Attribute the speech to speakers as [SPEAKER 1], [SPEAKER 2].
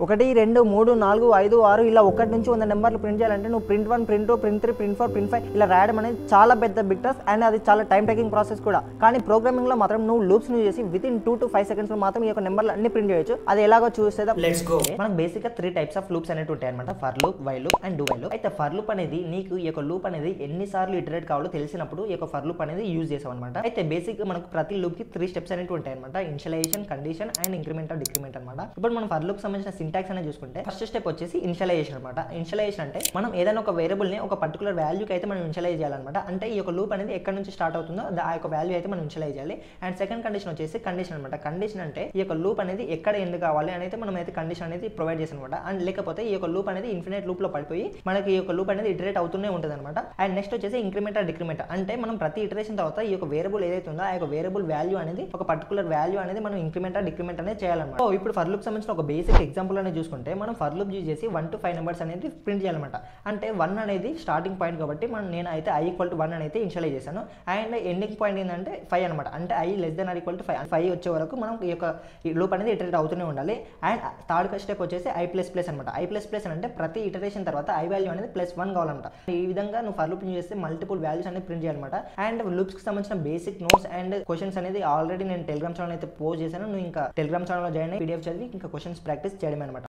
[SPEAKER 1] ఒకటి, 2, 3, 4, 5, 6 ఇలా 1 నుంచి 100 నెంబర్లు ప్రింట్ చేయాలంటే నువ్వు print 1, print 2, print 3, print 4, print 5 ఇలా రాయడం అనేది చాలా పెద్ద బిగ్ టాస్క్ అండ్ అది చాలా టైం టేకింగ్ ప్రాసెస్ కూడా. కానీ ప్రోగ్రామింగ్ లో మాత్రం నువ్వు లూప్స్ యూజ్ చేసి వితిన్ 2 to 5 seconds లో మాత్రం ఈ యొక్క నెంబర్లు అన్ని ప్రింట్ చేయొచ్చు. అది ఎలాగో చూస్తే లెట్స్ గో. మనకు బేసిక్ గా 3 టైప్స్ ఆఫ్ లూప్స్ అనేవి ఉంటాయి అనమాట. For loop, while loop and do while loop. అయితే ఫర్ లూప్ అనేది నీకు ఈ యొక్క లూప్ అనేది ఎన్నిసార్లు ఇటరేట్ కావాలో తెలిసినప్పుడు ఈ యొక్క ఫర్ లూప్ అనేది యూజ్ చేసాం అనమాట. అయితే బేసిక్ గా మనకు ప్రతి లూప్ కి 3 స్టెప్స్ అనేవి ఉంటాయి అనమాట. Initialization, condition and increment or decrement అనమాట. ఇప్పుడు మనం ఫర్ లూప్ సంబంధించిన సింటాక్స్ అనేది చూసుకుంటే ఫస్ట్ స్టెప్ వచ్చేసి ఇనిషియలైజేషన్ అనమాట. ఇనిషియలైజేషన్ అంటే మనం ఏదైనా ఒక వేరియబుల్ ని ఒక పర్టికులర్ వాల్యూకి అయితే మనం ఇనిషియలైజ్ చేయాలన్నమాట. అంటే ఈ యొక్క లూప్ అనేది ఎక్కడ నుంచి స్టార్ట్ అవుతుందో ఆ యొక్క వాల్యూ అయితే మనం ఇనిషియలైజ్ చేయాలి. అండ్ సెకండ్ కండిషన్ వచ్చేసి కండిషన్ అనమాట. కండిషన్ అంటే ఈ యొక్క లూప్ అనేది ఎక్కడ ఎండ్ కావాలి అని అయితే మనం అయితే కండిషన్ అనేది ప్రొవైడ్ చేసాం అనమాట. అండ్ లేకపోతే ఈ యొక్క లూప్ అనేది ఇన్ఫినిట్ లూప్ లో పడిపోయి మనకి ఈ యొక్క లూప్ అనేది ఇటరేట్ అవుతూనే ఉంటుంది అనమాట. అండ్ నెక్స్ట్ వచ్చేసి ఇంక్రిమెంట్ ఆర్ డిక్రిమెంట్ అంటే మనం ప్రతి ఇటరేషన్ తర్వాత ఈ యొక్క వేరియబుల్ ఏదైతే ఉందో ఆ యొక్క వేరియబుల్ వాల్యూ అనేది ఒక పర్టికులర్ వాల్యూ అనేది మనం ఇంక్రిమెంట్ ఆర్ డిక్రిమెంట్ అనేది చేయాలన్నమాట. సో ఇప్పుడు ఫర్ లూప్ సంబంధించిన ఒక బేసిక్ ఎగ్జాంపుల్ అనేది చూసుకుంటే మనం ఫర్ లూప్ యూజ్ చేసి 1 to 5 నెంబర్స్ అనేది ప్రింట్ చేయాలన్నమాట. అంటే 1 అనేది స్టార్టింగ్ పాయింట్ కాబట్టి నేను అయితే i = 1 అని అయితే ఇనిషియలైజ్ చేశాను. అండ్ ఎండింగ్ పాయింట్ ఏంటంటే 5 అనమాట. అంటే i <= 5 వచ్చే వరకు మనం ఈ యొక్క లూప్ అనేది ఇటరేట్ అవుతూనే ఉండాలి. అండ్ థర్డ్ స్టెప్ వచ్చేసి i++ అనమాట. i++ అంటే ప్రతి ఇటరేషన్ తర్వాత i వాల్యూ అనేది +1 కావాలన్నమాట. ఈ విధంగా నువ్వు ఫర్ లూప్ యూజ్ చేస్తే మల్టిపుల్ వాల్యూస్ అనేది ప్రింట్ చేయాలన్నమాట. అండ్ లూప్స్ కి సంబంధించిన బేసిక్ నోట్స్ అండ్ క్వశ్చన్స్ అనేది ఆల్రెడీ నేను టెలిగ్రామ్ ఛానల్ అయితే పోస్ట్ చేశాను. నువ్వు ఇంకా టెలిగ్రామ్ ఛానల్లో జాయిన్ అయ్యి PDF చదివి ఇంకా క్వశ్చన్స్ ప్రాక్టీస్ చేయడమే అనమాట.